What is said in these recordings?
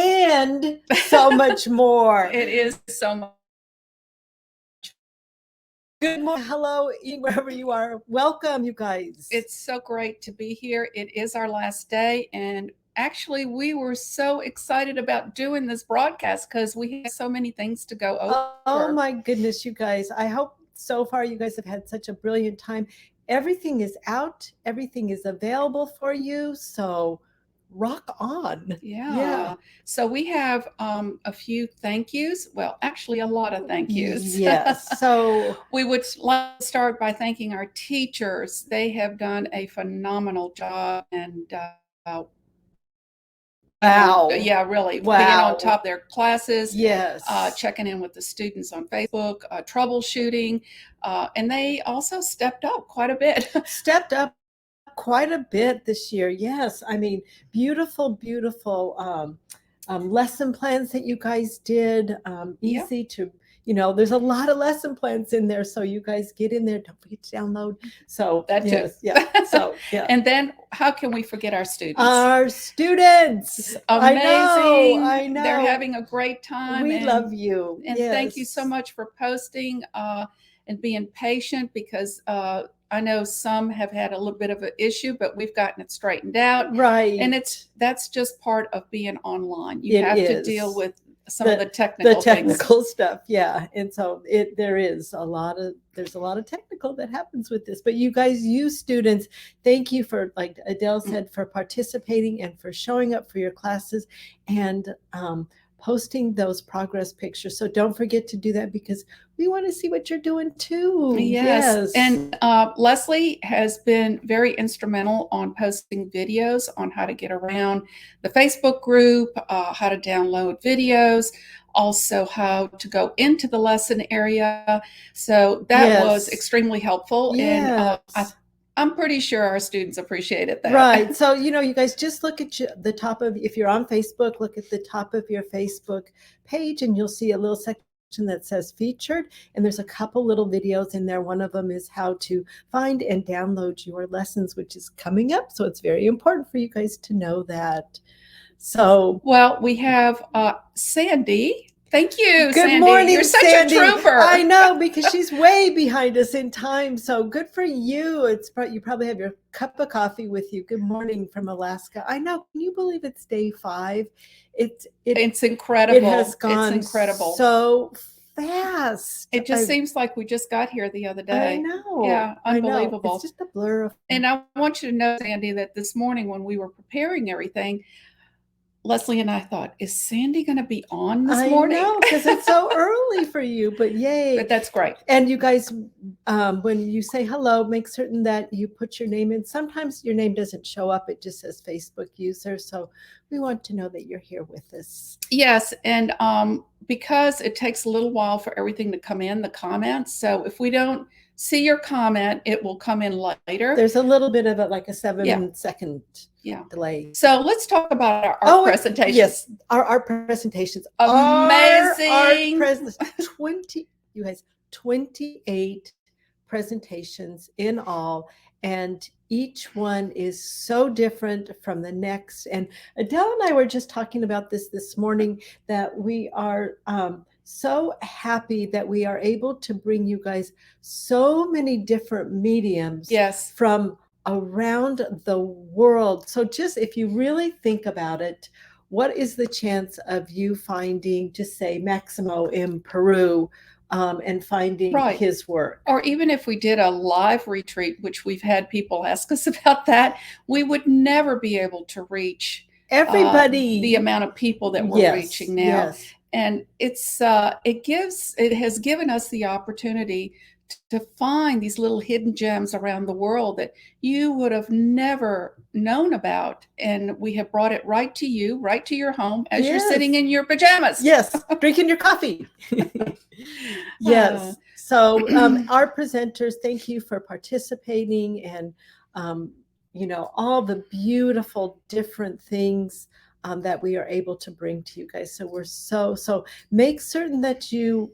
and so much more. It is so much. Good morning. Hello, wherever you are. Welcome, you guys. It's so great to be here. It is our last day, and actually, we were so excited about doing this broadcast because we have so many things to go over. Oh my goodness, you guys. I hope so far you guys have had such a brilliant time. Everything is out, everything is available for you. So rock on. Yeah. So we have a few thank yous. Well, actually, a lot of thank yous. Yes. So we would like to start by thanking our teachers. They have done a phenomenal job, and wow. Yeah, really. Wow. Being on top of their classes. Yes. Checking in with the students on Facebook, troubleshooting. And they also stepped up quite a bit. Stepped up quite a bit this year. Yes. I mean, beautiful, beautiful lesson plans that you guys did. Easy to, there's a lot of lesson plans in there. So you guys get in there. Don't forget to download. So that too. Yeah. So yeah. And then how can we forget our students? Our students. Amazing. I know. They're having a great time. We love you. And thank you so much for posting and being patient, because I know some have had a little bit of an issue, but we've gotten it straightened out. Right. And that's just part of being online. You have to deal with some of the technical stuff. Yeah. And so there's a lot of technical that happens with this, but you guys, you students, thank you for, like Adele said, for participating and for showing up for your classes and posting those progress pictures. So don't forget to do that, because we want to see what you're doing too. Yes. And Leslie has been very instrumental on posting videos on how to get around the Facebook group, how to download videos, also how to go into the lesson area. So that was extremely helpful. Yes. And I'm pretty sure our students appreciated that. Right. So, you guys just look at the top of, if you're on Facebook, look at the top of your Facebook page and you'll see a little section that says featured. And there's a couple little videos in there. One of them is how to find and download your lessons, which is coming up. So it's very important for you guys to know that. So, well, we have Sandy. Thank you, Good Sandy. morning, You're such Sandy. a trooper. I know, because she's way behind us in time. So good for you. You probably have your cup of coffee with you. Good morning from Alaska. I know. Can you believe it's day 5? It's incredible. It has gone it's incredible. So fast. It just seems like we just got here the other day. I know. Yeah, unbelievable. I know. It's just a blur. And I want you to know, Sandy, that this morning when we were preparing everything, Leslie and I thought, is Sandy going to be on this morning? I know, because it's so early for you, but yay. But that's great. And you guys, when you say hello, make certain that you put your name in. Sometimes your name doesn't show up. It just says Facebook user. So we want to know that you're here with us. Yes. And because it takes a little while for everything to come in, the comments. So if we don't see your comment, it will come in later. There's a little bit of like a 7-second delay. So let's talk about our presentations. Yes, our presentations. Amazing. You guys, 28 presentations in all, and each one is so different from the next. And Adele and I were just talking about this morning, that we are so happy that we are able to bring you guys so many different mediums from around the world. So just if you really think about it, what is the chance of you finding, just say, Maximo in Peru and finding his work? Or even if we did a live retreat, which we've had people ask us about that, we would never be able to reach everybody, the amount of people that we're reaching now. And it has given us the opportunity to find these little hidden gems around the world that you would have never known about. And we have brought it right to you, right to your home as you're sitting in your pajamas. Yes, drinking your coffee. Yes. So our presenters, thank you for participating and, all the beautiful different things that we are able to bring to you guys. So we're so make certain that you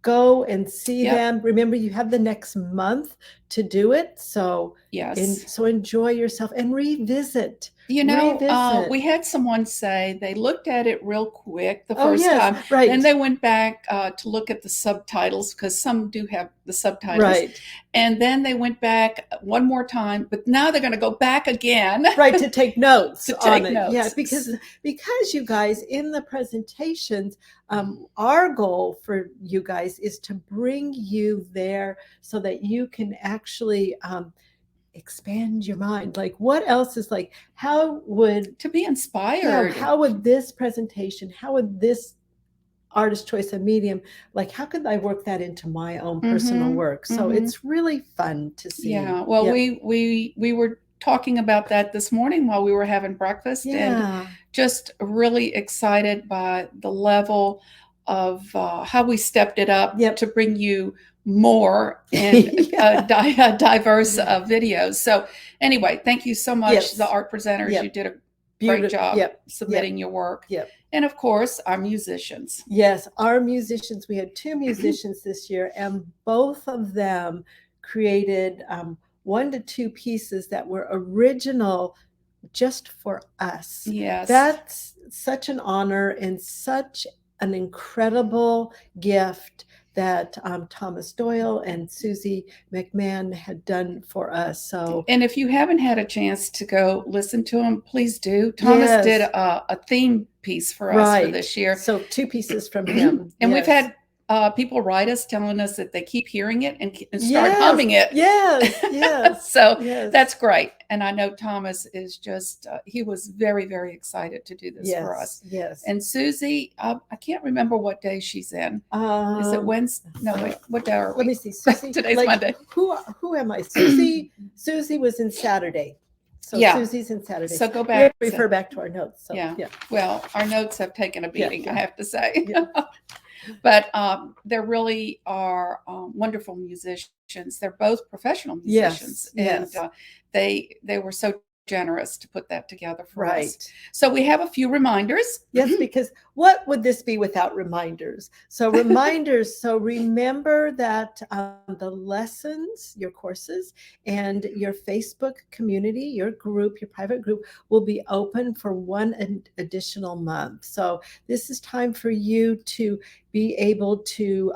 go and see them. Remember, you have the next month to do it. So so enjoy yourself and revisit You know, revisit. we had someone say they looked at it real quick the Oh, first yes, time. right. Then they went back to look at the subtitles, because some do have the subtitles. Right. And then they went back one more time, but now they're going to go back again. Right, to take notes To on take it. notes. Yeah, because you guys, in the presentations, our goal for you guys is to bring you there so that you can actually expand your mind. Like, what else is, like, how would to be inspired. how would this presentation, how would this artist choice of medium, like, how could I work that into my own personal work? So it's really fun to see. Yeah, well, Yep. we were talking about that this morning while we were having breakfast, and just really excited by the level of how we stepped it up to bring you more and diverse videos. So anyway, thank you so much, the art presenters. You did a great job submitting your work. And of course, our musicians. Yes, our musicians. We had 2 musicians this year, and both of them created 1 to 2 pieces that were original just for us. Yes. That's such an honor and such an incredible gift that Thomas Doyle and Susie McMahon had done for us. So, and if you haven't had a chance to go listen to them, please do. Thomas did a theme piece for us for this year. So 2 pieces from him. And we've had people write us telling us that they keep hearing it and start humming it. Yes. So that's great. And I know Thomas is just, he was very, very excited to do this for us. Yes. And Susie, I can't remember what day she's in. Is it Wednesday? No, wait, what day are we? Let me see. Susie, today's Monday. Who am I? Susie was in Saturday. So Susie's in Saturday. So go back. Refer back to our notes. So, Well, our notes have taken a beating, I have to say. But there really are wonderful musicians. They're both professional musicians, and they were so generous to put that together for us. So we have a few reminders. Yes, because what would this be without reminders? So reminders. So remember that the lessons, your courses, and your Facebook community, your group, your private group will be open for 1 additional month. So this is time for you to be able to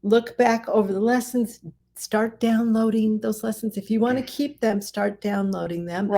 look back over the lessons, start downloading those lessons. If you want to keep them, start downloading them.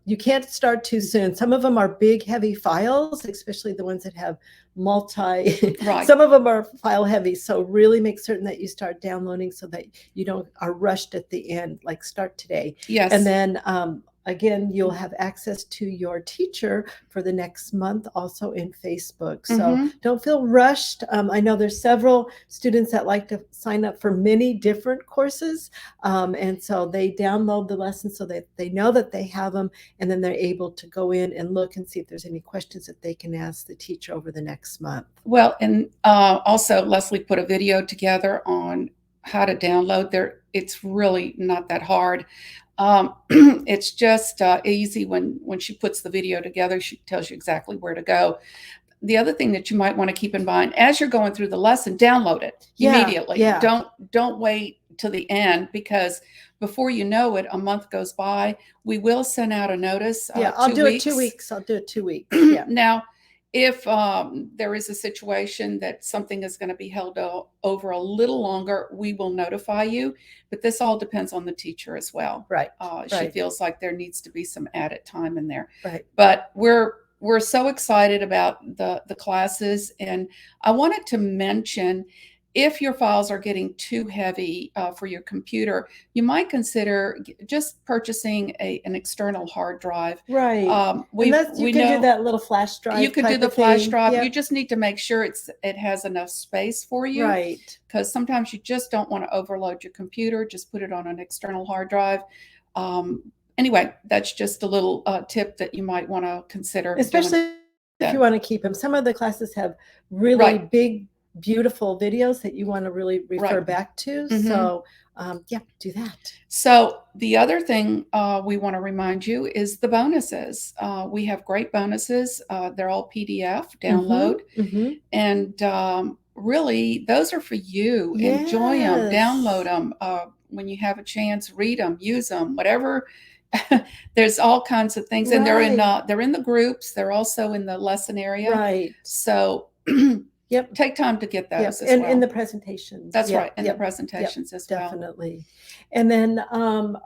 You can't start too soon. Some of them are big, heavy files, especially the ones that have some of them are file heavy. So really make certain that you start downloading so that you don't are rushed at the end, like start today. Yes. And then again, you'll have access to your teacher for the next month also in Facebook. So don't feel rushed. I know there's several students that like to sign up for many different courses. And so they download the lessons so that they know that they have them, and then they're able to go in and look and see if there's any questions that they can ask the teacher over the next month. Well, and also Leslie put a video together on how to download there. It's really not that hard. It's just easy when she puts the video together. She tells you exactly where to go. The other thing that you might want to keep in mind as you're going through the lesson, download it immediately. Don't wait till the end, because before you know it, a month goes by. We will send out a notice. I'll do it 2 weeks. I'll do it 2 weeks. Now, if there is a situation that something is going to be held over a little longer, we will notify you. But this all depends on the teacher as well. She feels like there needs to be some added time in there. But we're so excited about the classes. And I wanted to mention, if your files are getting too heavy for your computer, you might consider just purchasing an external hard drive. You can do that little flash drive. You could do the flash drive. You just need to make sure it has enough space for you. Because sometimes you just don't want to overload your computer. Just put it on an external hard drive. Anyway, that's just a little tip that you might want to consider. Especially if you want to keep them. Some of the classes have really big, beautiful videos that you want to really refer back to. So do that. So the other thing we want to remind you is the bonuses. We have great bonuses. They're all PDF download. And really, those are for you. Enjoy them, download them. When you have a chance, read them, use them, whatever there's all kinds of things, and Right. they're in the groups. They're also in the lesson area. Right. So Yep. take time to get Yep. those as And well. in the presentations. That's Yep. right, in Yep. the presentations as well. Definitely. And then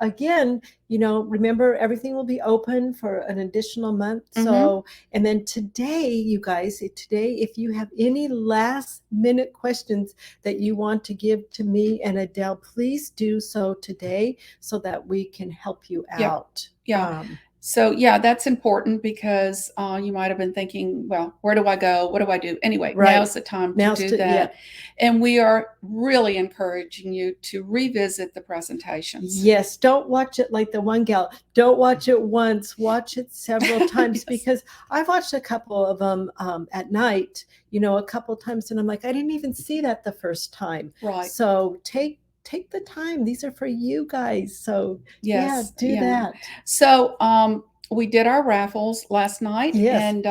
again, remember, everything will be open for an additional month. So, and then today, you guys, if you have any last minute questions that you want to give to me and Adele, please do so today so that we can help you out. Yeah. So yeah, that's important because you might have been thinking, well, where do I go? What do I do? Anyway, now's the time to do that. And we are really encouraging you to revisit the presentations. Yes, don't watch it like the one gal. Don't watch it once, watch it several times. Because I've watched a couple of them at night, a couple of times, and I'm like, I didn't even see that the first time. Right. So take the time. These are for you guys. So yes, do that. So we did our raffles last night. Yes. And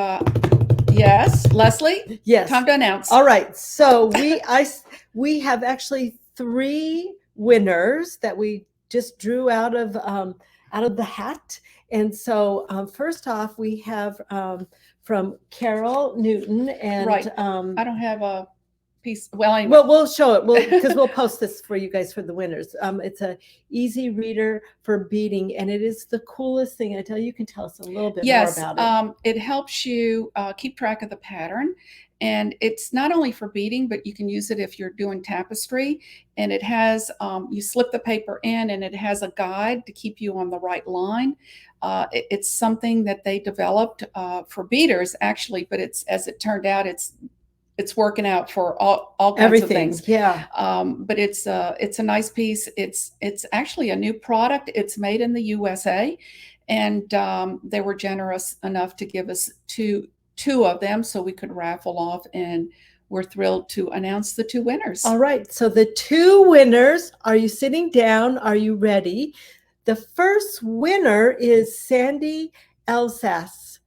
yes, Leslie. Yes. Time to announce. All right. So we have actually 3 winners that we just drew out of the hat. And so first off, we have from Carol Newton, and right. I don't have a piece. Well, anyway. Well, we'll show it. Because we'll post this for you guys for the winners. It's a easy reader for beading, and it is the coolest thing. I tell you, can tell us a little bit more about it. It helps you keep track of the pattern, and it's not only for beading, but you can use it if you're doing tapestry. And it has you slip the paper in, and it has a guide to keep you on the right line. It's something that they developed for beaders, actually, but as it turned out, it's working out for all kinds of things. Yeah. But it's a nice piece. It's actually a new product. It's made in the USA, and they were generous enough to give us two of them so we could raffle off, and we're thrilled to announce the 2 winners. All right. So the 2 winners, are you sitting down? Are you ready? The first winner is Sandy Elsass.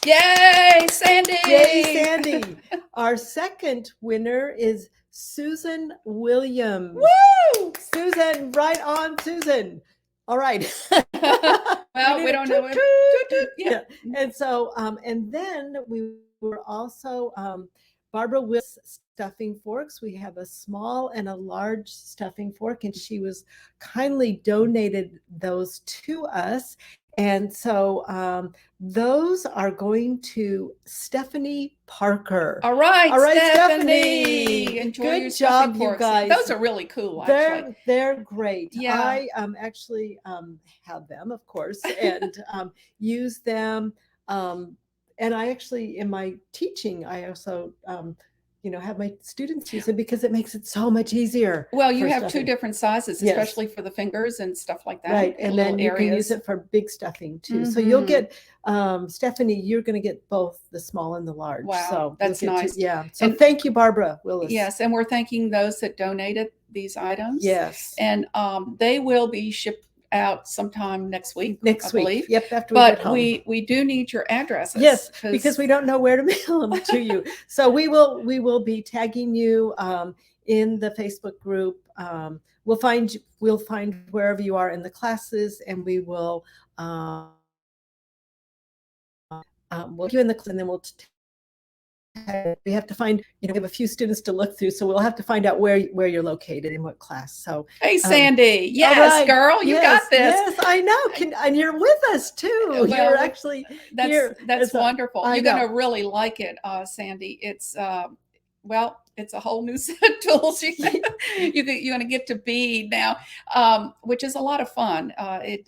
Yay, Sandy! Yay, Sandy! Our second winner is Susan Williams. Woo! Susan, right on, Susan. All right. Well, we don't know. Yeah. And so, and then we were also Barbara Wills stuffing forks. We have a small and a large stuffing fork, and she was kindly donated those to us. And so those are going to Stephanie Parker. All right, Stephanie. Enjoy Good job, you guys. Those are really cool, actually. They're great. Yeah. I actually have them, of course, and use them. And I actually, in my teaching, I also have my students use it because it makes it so much easier. Well, you have stuffing. 2 different sizes, especially for the fingers and stuff like that. Right. And then you can use it for big stuffing too. So you'll get, Stephanie, you're going to get both the small and the large. Wow. So that's nice. So thank you, Barbara Willis. Yes. And we're thanking those that donated these items. Yes. And they will be shipped out sometime next week. I believe. Yep. After we do need your addresses. Yes, because we don't know where to mail them to you. So we will be tagging you in the Facebook group. We'll find wherever you are in the classes, and we will we'll get you in the class, and then we have to find, we have a few students to look through, so we'll have to find out where you're located in what class. So hey, Sandy, yes, girl, you got this. Yes, I know. And you're with us too. Well, you're actually here. That's wonderful. You're going to really like it, Sandy. It's it's a whole new set of tools you're going to get to bead now, which is a lot of fun.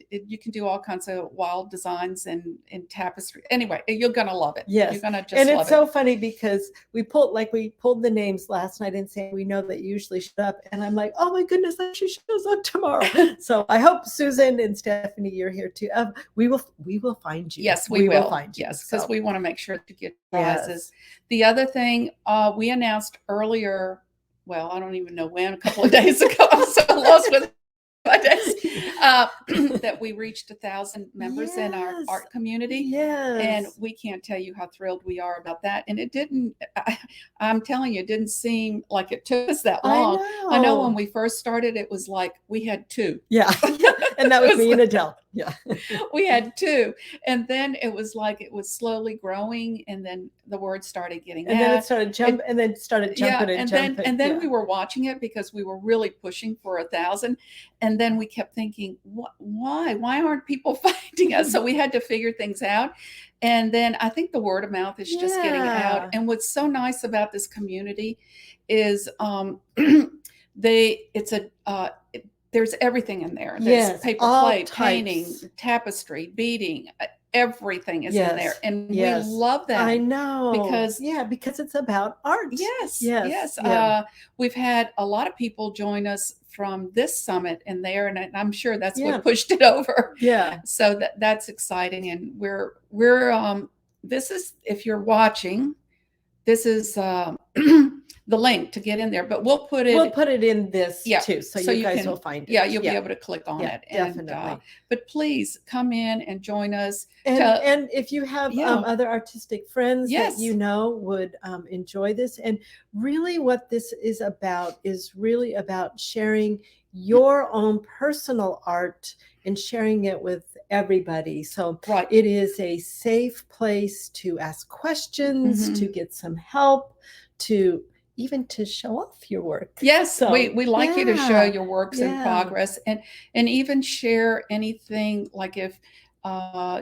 You can do all kinds of wild designs and tapestry. Anyway, you're going to love it. Yes. You're going to just love it. And it's so funny because we pulled the names last night and saying, we know that you usually show up. And I'm like, oh my goodness, she shows up tomorrow. So I hope Susan and Stephanie, you're here too. We will find you. Yes, we will find you. Yes, because we want to make sure to get prizes. Yes. The other thing we announced earlier, well, I don't even know when, a couple of days ago, I'm so lost with my days, that we reached 1,000 members in our art community. Yes. And we can't tell you how thrilled we are about that. And it didn't, I'm telling you, it didn't seem like it took us that long. I know when we first started, it was like we had 2. Yeah. And that was me and Adele. Yeah. We had two. And then it was like it was slowly growing, and then the word started getting And out. then it started jumping, and then started jumping and jumping. And then we were watching it because we were really pushing for 1,000. And then we kept thinking, why aren't people finding us? So we had to figure things out. And then I think the word of mouth is just getting out. And what's so nice about this community is there's everything in there. There's paper plate, painting, tapestry, beading, everything is in there. And we love that. I know. Because it's about art. Yes. We've had a lot of people join us from this summit and there, and I'm sure that's what pushed it over. Yeah. So that's exciting. And we're this is, if you're watching, this is the link to get in there, but we'll put it in this too, so you guys will find it. Yeah, you'll be able to click on it. Definitely. But please come in and join us. And if you have other artistic friends that you know would enjoy this, and really what this is really about sharing your own personal art and sharing it with everybody. So it is a safe place to ask questions, to get some help, even to show off your work. Yes, so, we like you to show your works in progress, and even share anything, like if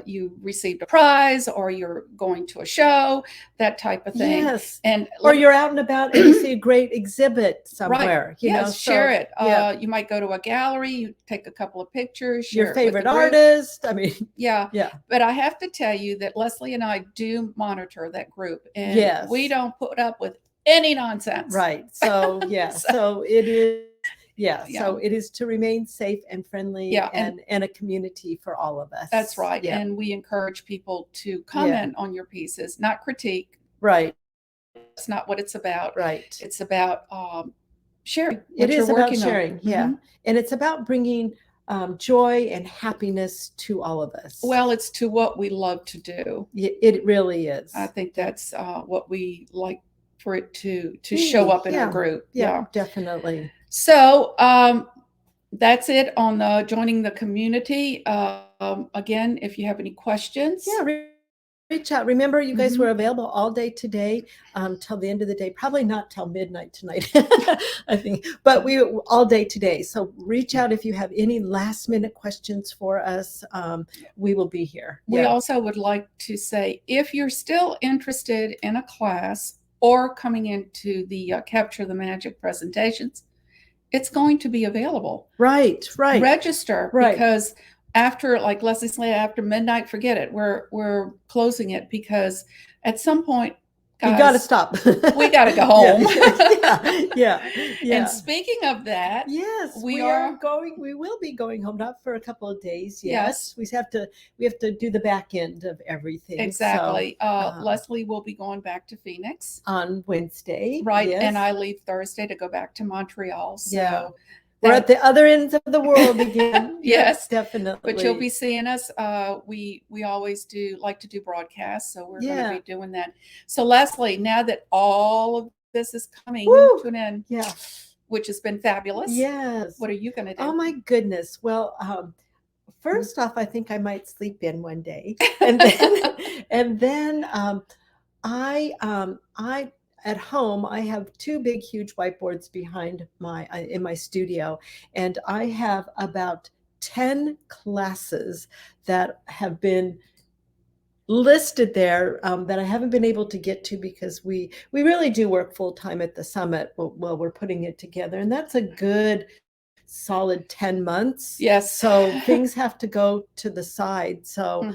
you received a prize or you're going to a show, that type of thing. Yes. Or you're out and about and you see a great exhibit somewhere. You know, share it. You might go to a gallery, you take a couple of pictures, share your favorite artist. I mean, But I have to tell you that Leslie and I do monitor that group, and we don't put up with any nonsense. Right. So so it is. So it is to remain safe and friendly, and a community for all of us. That's right. And we encourage people to comment on your pieces, not critique. Right. That's not what it's about. Right. It's about sharing. It is about sharing. And it's about bringing joy and happiness to all of us. Well, it's to what we love to do. It really is. I think that's what we like for it to show up in our group. Yeah, definitely. So that's it on the joining the community. Again, if you have any questions, reach out. Remember, you guys were available all day today, till the end of the day. Probably not till midnight tonight, I think, but we all day today. So reach out if you have any last minute questions for us. We will be here. We also would like to say, if you're still interested in a class or coming into the Capture the Magic presentations, it's going to be available. Right. Register, because after, like Leslie said, after midnight, forget it. We're closing it, because at some point, guys, you got to stop. We got to go home. And speaking of that, we will be going home, not for a couple of days. Yes. We have to do the back end of everything. Exactly. So, Leslie will be going back to Phoenix on Wednesday. Right. And I leave Thursday to go back to Montreal. So we're at the other ends of the world again. Yes, definitely. But you'll be seeing us. We always like to do broadcasts, so we're going to be doing that. So Leslie, now that all of this is coming to an end, which has been fabulous. Yes. What are you going to do? Oh my goodness. Well, first off, I think I might sleep in one day, and then I at home, I have two big, huge whiteboards behind in my studio, and I have about 10 classes that have been listed there that I haven't been able to get to, because we really do work full time at the summit while we're putting it together, and that's a good solid 10 months. Yes. So things have to go to the side. So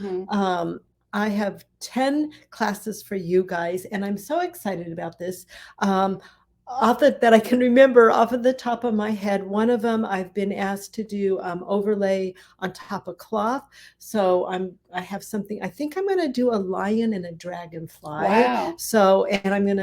I have 10 classes for you guys, and I'm so excited about this. That I can remember off of the top of my head, one of them I've been asked to do overlay on top of cloth. So I have something. I think I'm going to do a lion and a dragonfly. Wow. So, and I'm going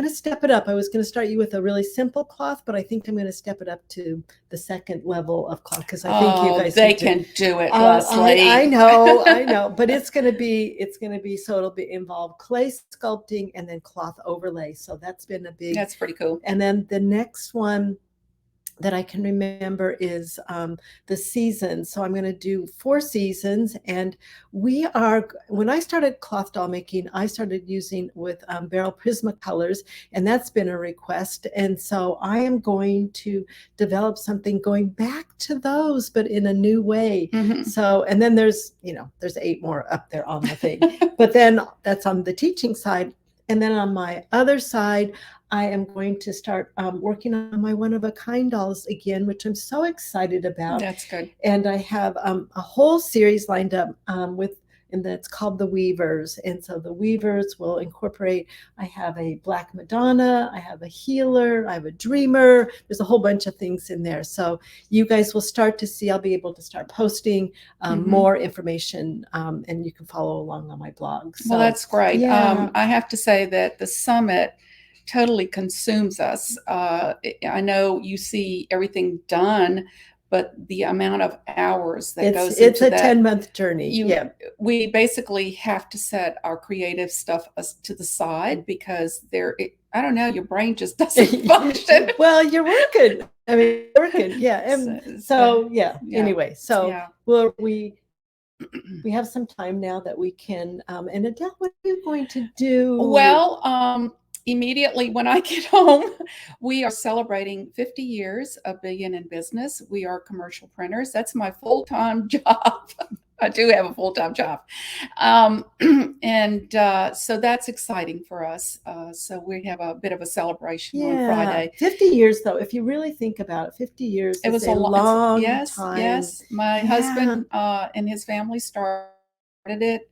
to step it up. I was going to start you with a really simple cloth, but I think I'm going to step it up to the second level of cloth, because I think you guys can do it, Leslie. I know, but it's going to be so it'll involve clay sculpting and then cloth overlay. So that's pretty cool. And then the next one that I can remember is the seasons. So I'm going to do 4 seasons. And when I started cloth doll making, I started using with Beryl Prismacolors, and that's been a request. And so I am going to develop something going back to those, but in a new way. So, and then there's 8 more up there on the thing, but then that's on the teaching side. And then on my other side, I am going to start working on my one-of-a-kind dolls again, which I'm so excited about. That's good. And I have a whole series lined up and that's called the Weavers. And so the Weavers will incorporate, I have a Black Madonna, I have a healer, I have a dreamer. There's a whole bunch of things in there. So you guys will start to see, I'll be able to start posting more information, and you can follow along on my blog. So, well, that's great. yeah. I have to say that the summit totally consumes us. I know you see everything done, but the amount of hours that goes it's into a 10-month journey. We basically have to set our creative stuff to the side because I don't know, your brain just doesn't function. Well, you're working. I mean, working. Yeah. And so anyway, so we have some time now that we can, and Adele, what are you going to do? Well, immediately when I get home, we are celebrating 50 years of Billion in Business. We are commercial printers. That's my full-time job. I do have a full-time job. So that's exciting for us. So we have a bit of a celebration on Friday. 50 years, though, if you really think about it, 50 years is a long time. Yes. My husband and his family started it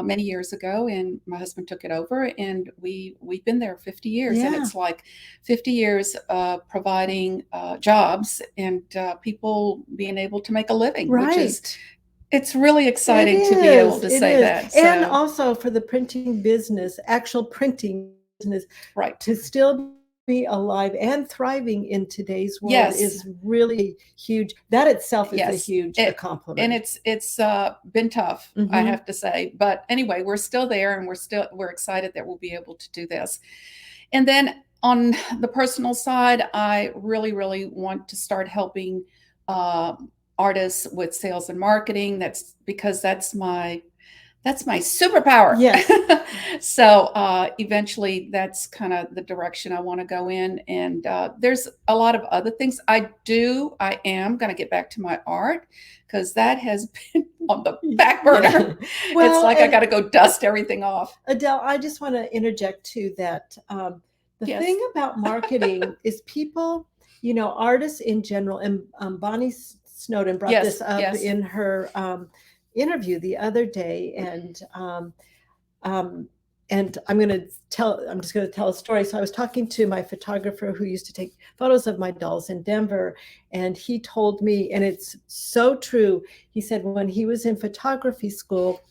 many years ago, and my husband took it over, and we've been there 50 years. And it's like 50 years providing jobs and people being able to make a living, which is, it's really exciting to be able to say that. And also for the printing business, actual printing business, to still be alive and thriving in today's world is really huge. That itself is a huge accomplishment. And it's been tough, I have to say. But anyway, we're still there, and we're excited that we'll be able to do this. And then on the personal side, I really, really want to start helping artists with sales and marketing. That's because that's my superpower. Yes. So eventually that's kind of the direction I want to go in. And there's a lot of other things I am going to get back to my art, because that has been on the back burner. Well, it's like I got to go dust everything off. Adele, I just want to interject too that the thing about marketing is people, artists in general, and Bonnie Snowden brought this up in her interview the other day, and I'm just going to tell a story. So I was talking to my photographer who used to take photos of my dolls in Denver, and he told me, and it's so true, he said when he was in photography school,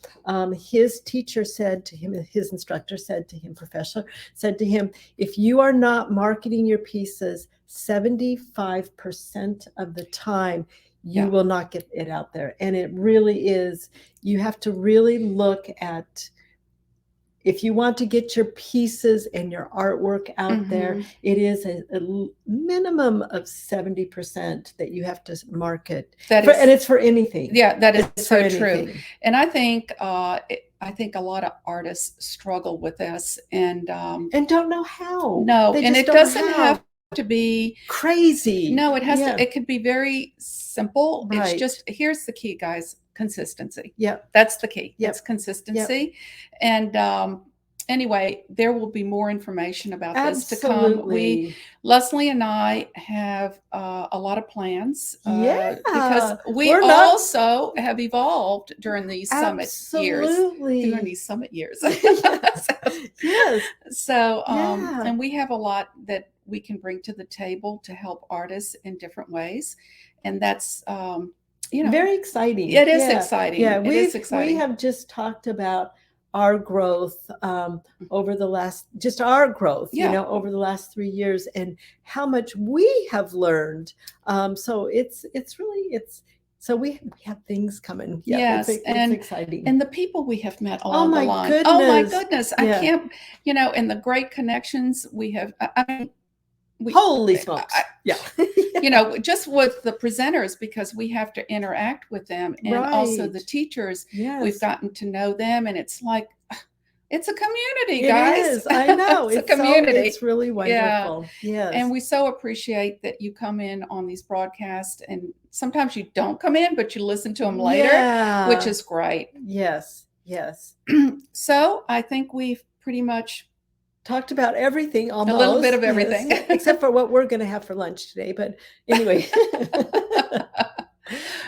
his teacher said to him, his instructor said to him, professor said to him, if you are not marketing your pieces 75% of the time, you will not get it out there. And it really is, you have to really look at, if you want to get your pieces and your artwork out there, it is a minimum of 70% that you have to market. And it's for anything. Yeah, that is so true. And I think a lot of artists struggle with this and don't know how. No, and it doesn't have to be crazy. No, it has to. It could be very simple. It's just, here's the key, guys: consistency. That's the key. It's consistency. And anyway, there will be more information about this to come. Leslie and I have a lot of plans because we also have evolved during these summit years. During these summit years. So, and we have a lot that we can bring to the table to help artists in different ways. And that's, very exciting. It is exciting. Yeah, it is exciting. We have just talked about our growth over the last, over the last 3 years, and how much we have learned. So so we have things coming. Yes, it's exciting. And the people we have met along the line. Oh my goodness. I can't, and the great connections we have. I mean, Holy smokes. Yeah. You know, just with the presenters, because we have to interact with them, and also the teachers. Yes. We've gotten to know them, and it's like, it's a community, It guys. is. I know. It's a community. It's really wonderful. Yeah. Yes. And we so appreciate that you come in on these broadcasts, and sometimes you don't come in, but you listen to them later, which is great. Yes. Yes. So I think we've pretty much talked about everything, almost. A little bit of everything. Yes, except for what we're going to have for lunch today. But anyway.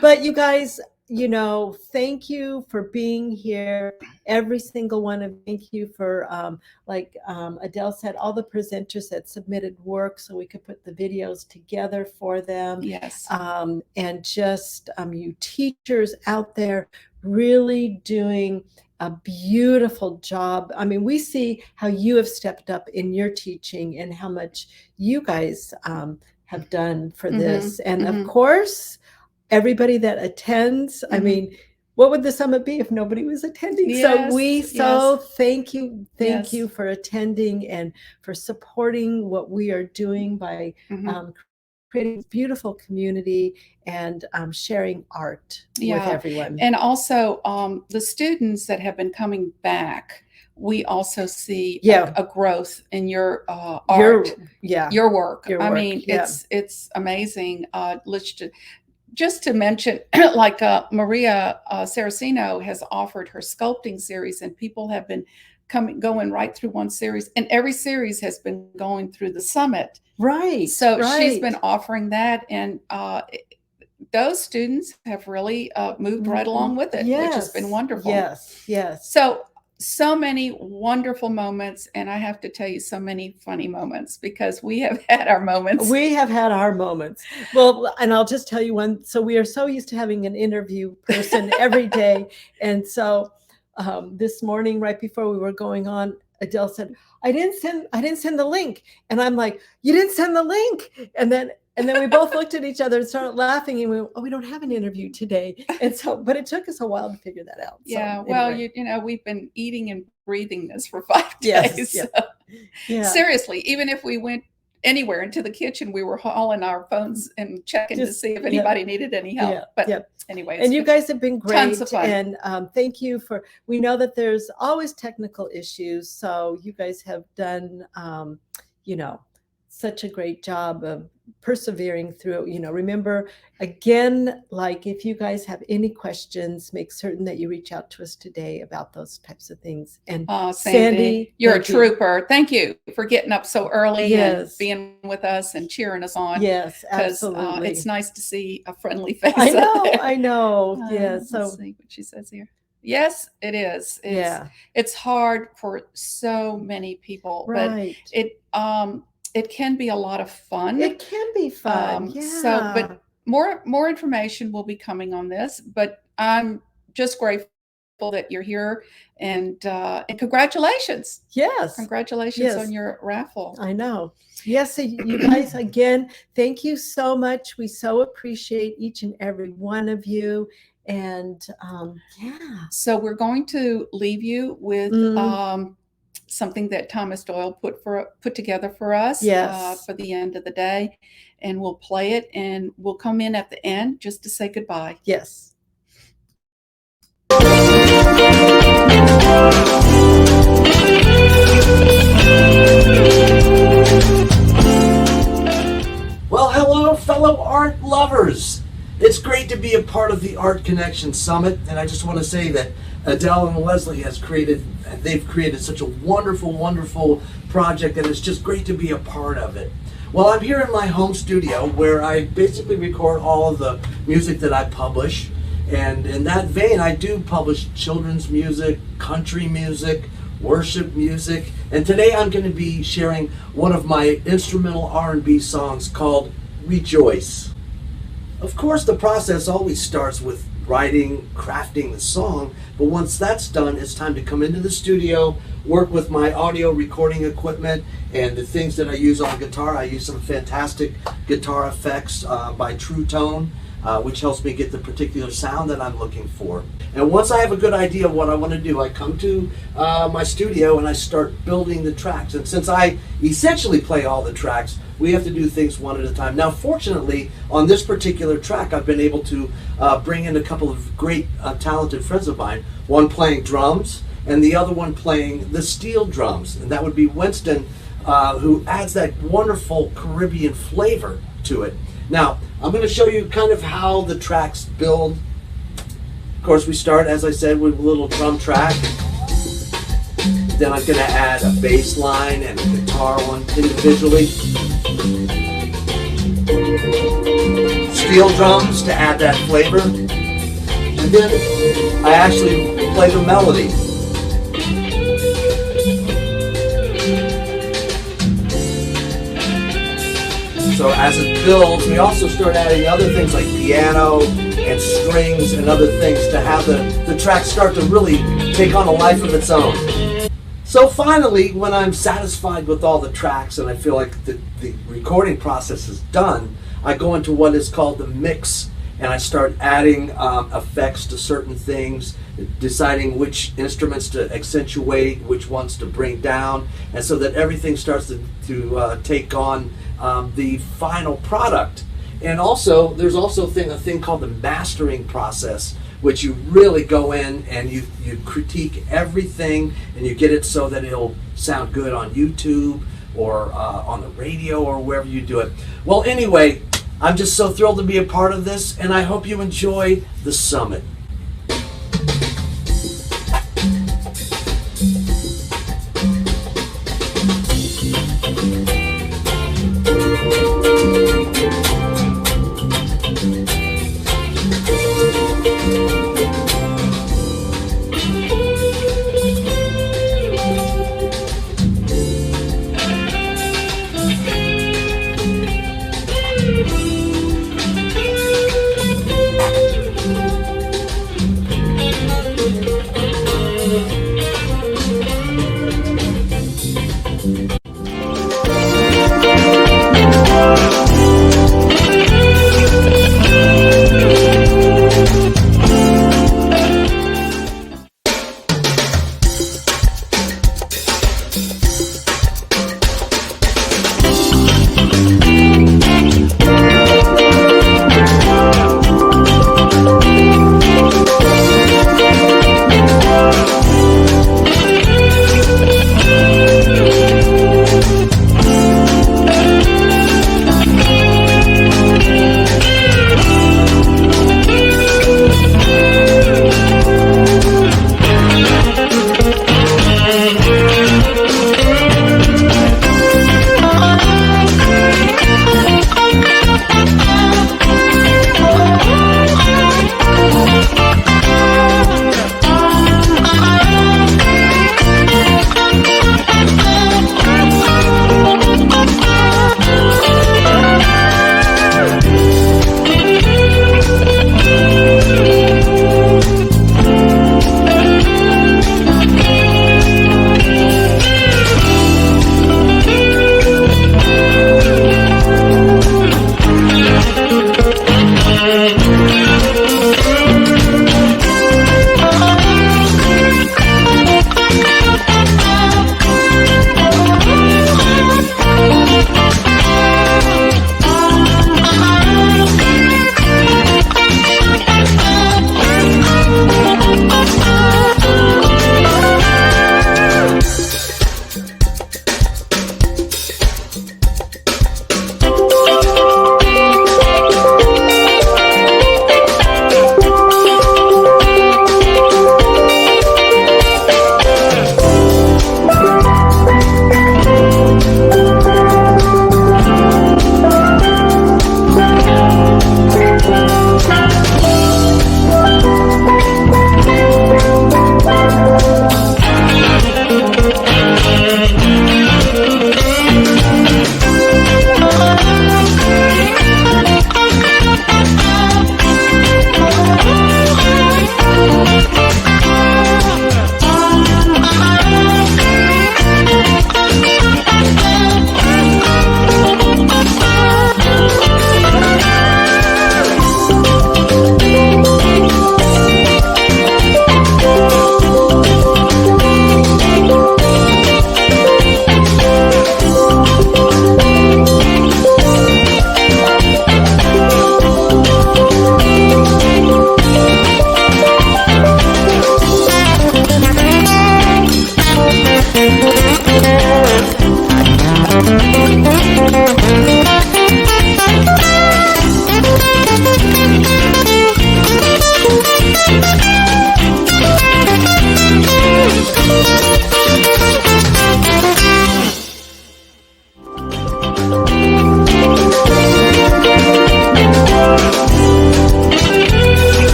But you guys, you know, thank you for being here. Every single one of you. Thank you for, Adele said, all the presenters that submitted work so we could put the videos together for them. Yes. And just you teachers out there really doing a beautiful job. I mean, we see how you have stepped up in your teaching and how much you guys have done for this. And of course, everybody that attends, I mean, what would the summit be if nobody was attending? Yes, so thank you. Thank you for attending and for supporting what we are doing by creating a beautiful community and sharing art with everyone. And also the students that have been coming back, we also see a growth in your art, your work. I mean, it's amazing. Just to mention, like Maria Saraceno has offered her sculpting series, and people have been going right through one series, and every series has been going through the summit. Right. So she's been offering that, and those students have really moved right along with it, which has been wonderful. Yes, yes. So many wonderful moments, and I have to tell you, so many funny moments, because we have had our moments. We have had our moments. Well, and I'll just tell you one. So we are so used to having an interview person every day, and so this morning, right before we were going on, Adele said, I didn't send the link. And I'm like, you didn't send the link. And then we both looked at each other and started laughing, and we went, oh, we don't have an interview today. And so, but it took us a while to figure that out. Yeah. So, well, anyway. You know, we've been eating and breathing this for 5 days. Yes, so. Seriously, even if we went anywhere into the kitchen, we were hauling our phones and checking to see if anybody needed any help. But anyway. And you guys have been great. Tons of fun. And thank you we know that there's always technical issues. So you guys have done, such a great job of persevering through. Remember, again, like if you guys have any questions, make certain that you reach out to us today about those types of things. And Sandy, you're a trooper. Thank you for getting up so early and being with us and cheering us on. Yes, absolutely. It's nice to see a friendly face. I know. So let's see what she says here. Yes, it is. It's hard for so many people, but it can be a lot of fun. It can be fun. But more information will be coming on this. But I'm just grateful that you're here, and congratulations. Yes, congratulations on your raffle. I know. Yes, so you guys, again, thank you so much. We so appreciate each and every one of you. And so we're going to leave you with something that Thomas Doyle put together for us for the end of the day, and we'll play it, and we'll come in at the end just to say goodbye. Yes. Well, hello, fellow art lovers. It's great to be a part of the Art Connection Summit, and I just want to say that Adele and Leslie they've created such a wonderful, wonderful project, and it's just great to be a part of it. Well, I'm here in my home studio where I basically record all of the music that I publish, and in that vein, I do publish children's music, country music, worship music, and today I'm going to be sharing one of my instrumental R&B songs called Rejoice. Of course, the process always starts with writing, crafting the song, but once that's done, it's time to come into the studio, work with my audio recording equipment and the things that I use on guitar. I use some fantastic guitar effects by True Tone. which helps me get the particular sound that I'm looking for. And once I have a good idea of what I want to do, I come to my studio and I start building the tracks. And since I essentially play all the tracks, we have to do things one at a time. Now, fortunately, on this particular track, I've been able to bring in a couple of great talented friends of mine, one playing drums and the other one playing the steel drums. And that would be Winston, who adds that wonderful Caribbean flavor to it. Now, I'm going to show you kind of how the tracks build. Of course, we start, as I said, with a little drum track. Then I'm going to add a bass line and a guitar one individually. Steel drums to add that flavor. And then I actually play the melody. So as it builds, we also start adding other things like piano and strings and other things to have the track start to really take on a life of its own. So finally, when I'm satisfied with all the tracks and I feel like the recording process is done, I go into what is called the mix, and I start adding effects to certain things, deciding which instruments to accentuate, which ones to bring down, and so that everything starts to take on the final product. And also, there's also a thing called the mastering process, which you really go in and you critique everything and you get it so that it'll sound good on YouTube or on the radio or wherever you do it. Well, anyway, I'm just so thrilled to be a part of this, and I hope you enjoy the summit.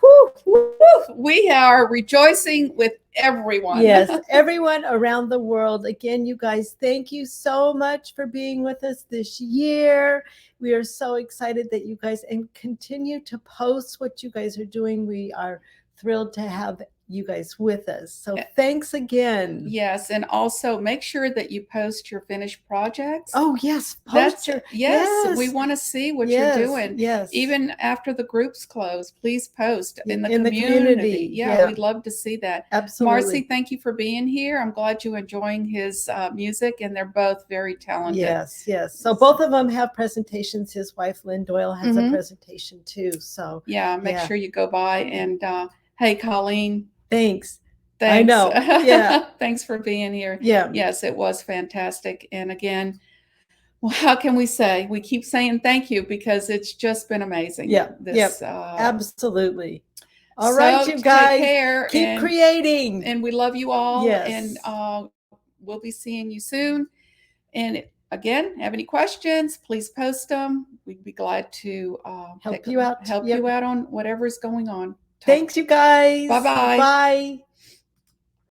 Woo. We are rejoicing with everyone. Yes, everyone around the world. Again, you guys, thank you so much for being with us this year. We are so excited that you guys and continue to post what you guys are doing. We are thrilled to have you guys with us. So thanks again. Yes, and also make sure that you post your finished projects. Oh yes, yes. We want to see what you're doing. Yes, even after the groups close, please post in the community. community. Yeah, we'd love to see that. Absolutely. Marcy, thank you for being here. I'm glad you're enjoying his music, and they're both very talented. Yes. So both of them have presentations. His wife Lynn Doyle has a presentation too. So yeah, make sure you go by. And hey, Colleen. Thanks. I know. Yeah. Thanks for being here. Yeah. Yes, it was fantastic. And again, well, how can we say? We keep saying thank you because it's just been amazing. Yeah. Absolutely. All right, you guys. Take care. Keep creating. And we love you all. Yes. And we'll be seeing you soon. And again, have any questions, please post them. We'd be glad to help you out on whatever's going on. Thanks, you guys. Bye-bye. Bye.